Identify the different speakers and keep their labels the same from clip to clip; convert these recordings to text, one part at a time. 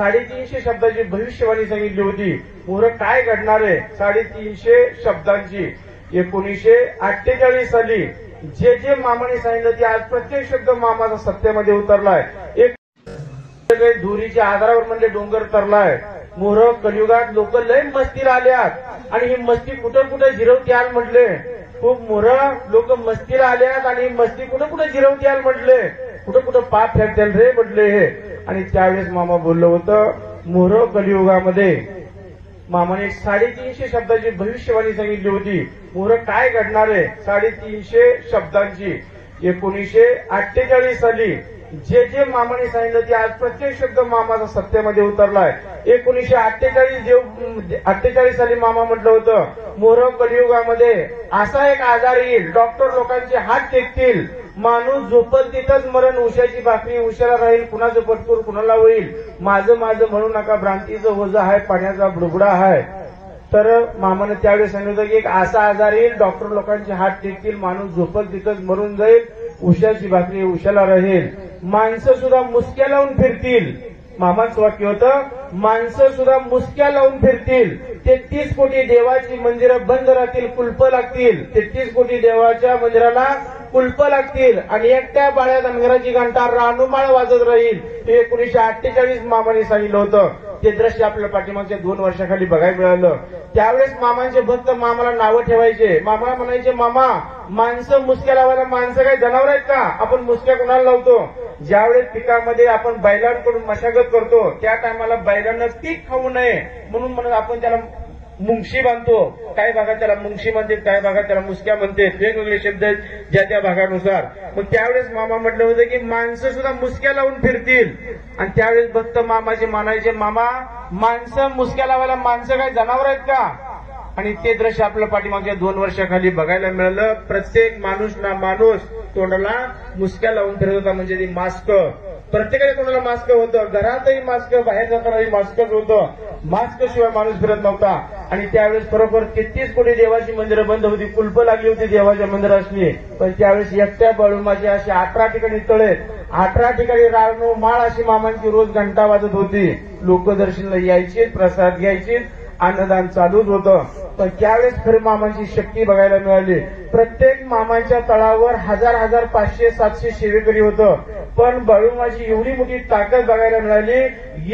Speaker 1: 350 शब्दाची भविष्यवाणी सांगितली होती. पुढे काय घडणार आहे 350 शब्दांची. 1948 साली जे जे मामाने सांगितलं ते आज प्रत्येक शब्द मामाचा सत्यामध्ये उतरलाय. एक धुरीच्या आधारावर म्हणजे डोंगर तरलाय. मोहर कलियुगात लोक लय मस्तीला आल्यात आणि ही मस्ती कुठं कुठं जिरवत्याल म्हटले. खूप मोहर लोक मस्तीला आल्यात आणि मस्ती कुठं कुठं जिरवत्याल म्हटले. कुठं कुठं पाप फेकत्याल रे म्हटले हे. आणि त्यावेळेस मामा बोललं होतं मोहर कलियुगामध्ये. मामाने 350 शब्दाची भविष्यवाणी सांगितली होती. मोहर काय घडणार आहे 350 शब्दांची. 1948 साली जे जे मामाने सांगितलं ते आज प्रत्येक शब्द मामाचा सत्यामध्ये उतरलाय. 1948 साली मामा म्हटलं होतं मोहर कलियुगामध्ये असा एक आजार येईल, डॉक्टर लोकांचे हात टेकतील, माणूस झोपल तिथंच मरण, उशाची भाकरी उशाला राहील, कुणाचं पटकूर कुणाला होईल, माझं माझं म्हणू नका, भ्रांतीचं ओझं आहे, पाण्याचा बुडबुडा आहे. तर मामाने त्यावेळेस सांगितलं की एक असा आजार येईल, डॉक्टर लोकांचे हात टेकतील, माणूस झोपल तिथंच मरून जाईल, उशाची भाकरी उशाला राहील, माणसं सुद्धा मुसक्या लावून फिरतील. मामाचं वाक्य होतं माणसं सुद्धा मुसक्या लावून फिरतील. 33 कोटी देवाची मंदिरं बंद राहतील, कुलप लागतील. 33 कोटी देवाच्या मंदिराला कुलप लागतील आणि एकट्या बाळ्या धनगराची घंटा रानूमाळ वाजत राहील. हे 1948 मामाने सांगितलं होतं. ते दृश्य आपल्याला पाठीमागच्या 2 वर्षाखाली बघायला मिळालं. त्यावेळेस मामांचे भक्त मामाला नावं ठेवायचे. मामाला म्हणायचे मामा माणसं मुसक्या लावायला, माणसं काही जनावर आहेत का, आपण मुसक्या कोणाला लावतो. ज्यावेळेस पिकामध्ये आपण बैलांकडून मशागत करतो त्या टायमाला बैलांना पीक खाऊ नये म्हणून म्हणत आपण त्याला मुंगशी बांधतो. काही भागात त्याला मुंगशी म्हणतात, काही भागात त्याला मुसक्या म्हणतात, वेगवेगळे शब्द आहेत ज्या त्या भागानुसार. मग त्यावेळेस मामा म्हटलं होतं की माणसं सुद्धा मुसक्या लावून फिरतील. आणि त्यावेळेस भक्त मामाचे म्हणायचे मामा माणसं मुसक्या लावायला, माणसं काही जनावर आहेत का. आणि ते दृश्य आपल्या पाठीमागच्या 2 वर्षाखाली बघायला मिळालं. प्रत्येक माणूस ना माणूस तोंडाला मुसक्या लावून फिरत होता. म्हणजे ती मास्क प्रत्येकाच्या तोंडाला मास्क होतं, घरातही मास्क, बाहेर जातानाही मास्कच होतं. मास्क शिवाय माणूस फिरत नव्हता. आणि त्यावेळेस बरोबर 33 कोटी देवाची मंदिरं बंद होती, कुलप लागली होती देवाच्या मंदिरासनी. पण त्यावेळेस एकट्या बाळूमाची अशी 18 ठिकाणी तळे, 18 ठिकाणी राणू माळ अशी मामांची रोज घंटा वाजत होती. लोक दर्शनाला यायचे, प्रसाद घ्यायचे, अन्नदान चालूच होतं. पण त्यावेळेस खरी मामांची शक्ती बघायला मिळाली. प्रत्येक मामांच्या तळावर 1000, 500, 700 सेवेकरी होतं. पण बाळूमाची एवढी मोठी ताकद बघायला मिळाली.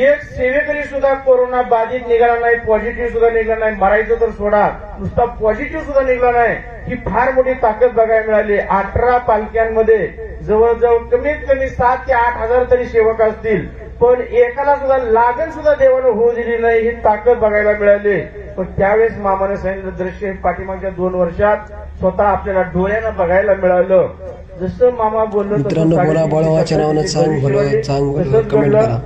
Speaker 1: एक सेवेकरी सुद्धा कोरोना बाधित निघाला नाही, पॉझिटिव्ह सुद्धा निघाला नाही. मरायचं तर सोडा, नुसता पॉझिटिव्ह सुद्धा निघाला नाही. ही फार मोठी ताकद बघायला मिळाली. 18 पालख्यांमध्ये जवळजवळ कमीत कमी 7 ते 8 हजार तरी सेवक असतील. पण एकाला सुद्धा लागण सुद्धा देवानं होऊ दिली नाही. ही ताकद बघायला मिळाली. पण त्यावेळेस मामाने सांगितलं दृश्य पाठीमागच्या 2 वर्षात स्वतः आपल्याला डोळ्यानं बघायला मिळालं. जसं मामा बोललो
Speaker 2: मित्रांनो, बोला बळवाच्या नावानं चांग भलं, चांग भलं कमेंट करा.